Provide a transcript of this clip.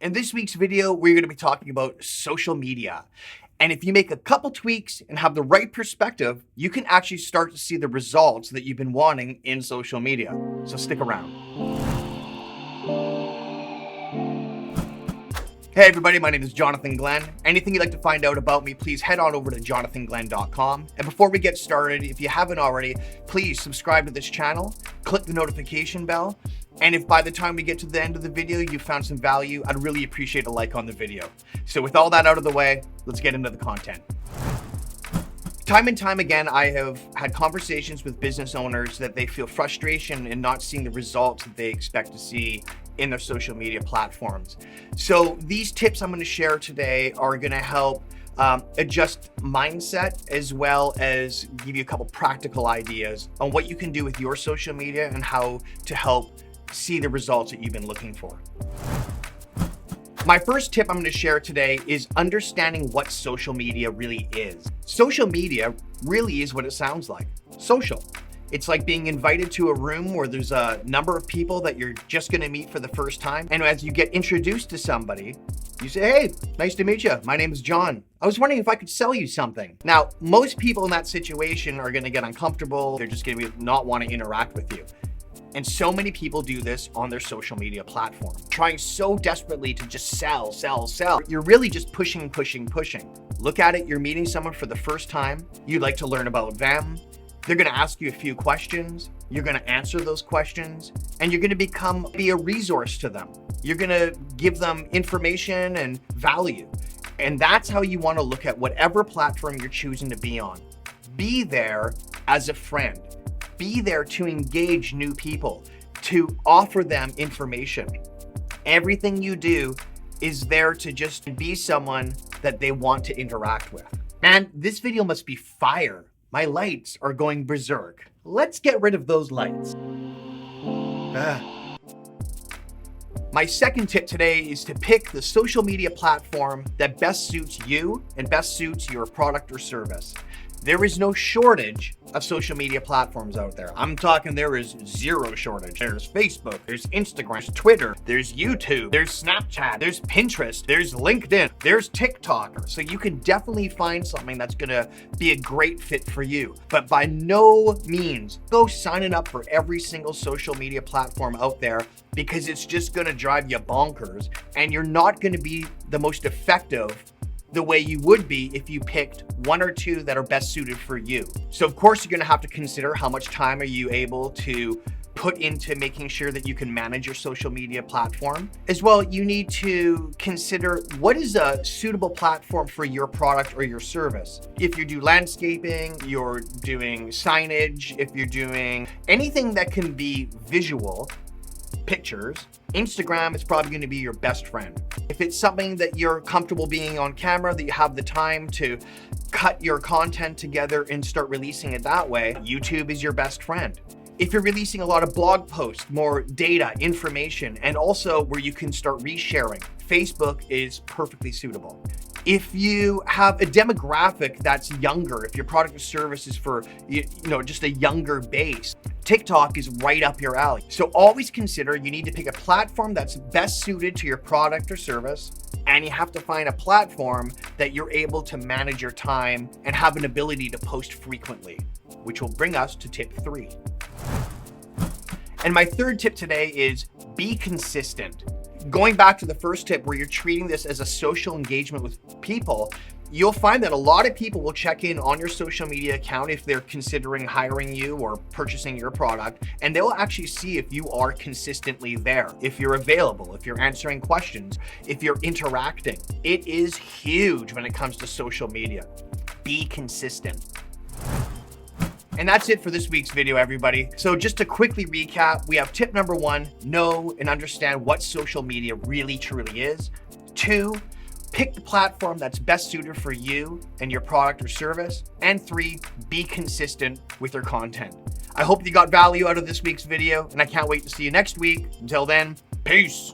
In this week's video, we're going to be talking about social media. And if you make a couple tweaks and have the right perspective, you can actually start to see the results that you've been wanting in social media. So stick around. Hey everybody, my name is Jonathan Glenn. Anything you'd like to find out about me, please head on over to jonathanglenn.com. And before we get started, if you haven't already, please subscribe to this channel, click the notification bell, and if by the time we get to the end of the video, you found some value, I'd really appreciate a like on the video. So with all that out of the way, let's get into the content. Time and time again, I have had conversations with business owners that they feel frustration in not seeing the results that they expect to see in their social media platforms. So these tips I'm going to share today are going to help adjust mindset, as well as give you a couple practical ideas on what you can do with your social media and how to help see the results that you've been looking for. My first tip I'm going to share today is understanding what social media really is. Social media really is what it sounds like. Social. It's like being invited to a room where there's a number of people that you're just going to meet for the first time. And as you get introduced to somebody, you say, "Hey, nice to meet you. My name is John. I was wondering if I could sell you something." Now, most people in that situation are going to get uncomfortable. They're just going to not want to interact with you. And so many people do this on their social media platform, trying so desperately to just sell. You're really just pushing. Look at it, you're meeting someone for the first time. You'd like to learn about them. They're gonna ask you a few questions. You're gonna answer those questions, and you're gonna be a resource to them. You're gonna give them information and value. And that's how you wanna look at whatever platform you're choosing to be on. Be there as a friend. Be there to engage new people, to offer them information. Everything you do is there to just be someone that they want to interact with. Man, this video must be fire. My lights are going berserk. Let's get rid of those lights. My second tip today is to pick the social media platform that best suits you and best suits your product or service. There is no shortage of social media platforms out there. I'm talking there is zero shortage. There's Facebook, there's Instagram, there's Twitter, there's YouTube, there's Snapchat, there's Pinterest, there's LinkedIn, there's TikTok. So you can definitely find something that's gonna be a great fit for you. But by no means go signing up for every single social media platform out there, because it's just gonna drive you bonkers and you're not gonna be the most effective the way you would be if you picked one or two that are best suited for you. So of course, you're gonna have to consider how much time are you able to put into making sure that you can manage your social media platform. As well, you need to consider what is a suitable platform for your product or your service. If you do landscaping, you're doing signage, if you're doing anything that can be visual, pictures, Instagram is probably going to be your best friend. If it's something that you're comfortable being on camera, that you have the time to cut your content together and start releasing it that way, YouTube is your best friend. If you're releasing a lot of blog posts, more data, information, and also where you can start resharing, Facebook is perfectly suitable. If you have a demographic that's younger, if your product or service is for just a younger base, TikTok is right up your alley. So always consider you need to pick a platform that's best suited to your product or service, and you have to find a platform that you're able to manage your time and have an ability to post frequently, which will bring us to tip 3. And my third tip today is be consistent. Going back to the first tip where you're treating this as a social engagement with people, you'll find that a lot of people will check in on your social media account if they're considering hiring you or purchasing your product, and they'll actually see if you are consistently there, if you're available, if you're answering questions, if you're interacting. It is huge when it comes to social media. Be consistent. And that's it for this week's video, everybody. So just to quickly recap, we have tip number 1, know and understand what social media really truly is. 2, pick the platform that's best suited for you and your product or service. And 3, be consistent with your content. I hope you got value out of this week's video, and I can't wait to see you next week. Until then, peace.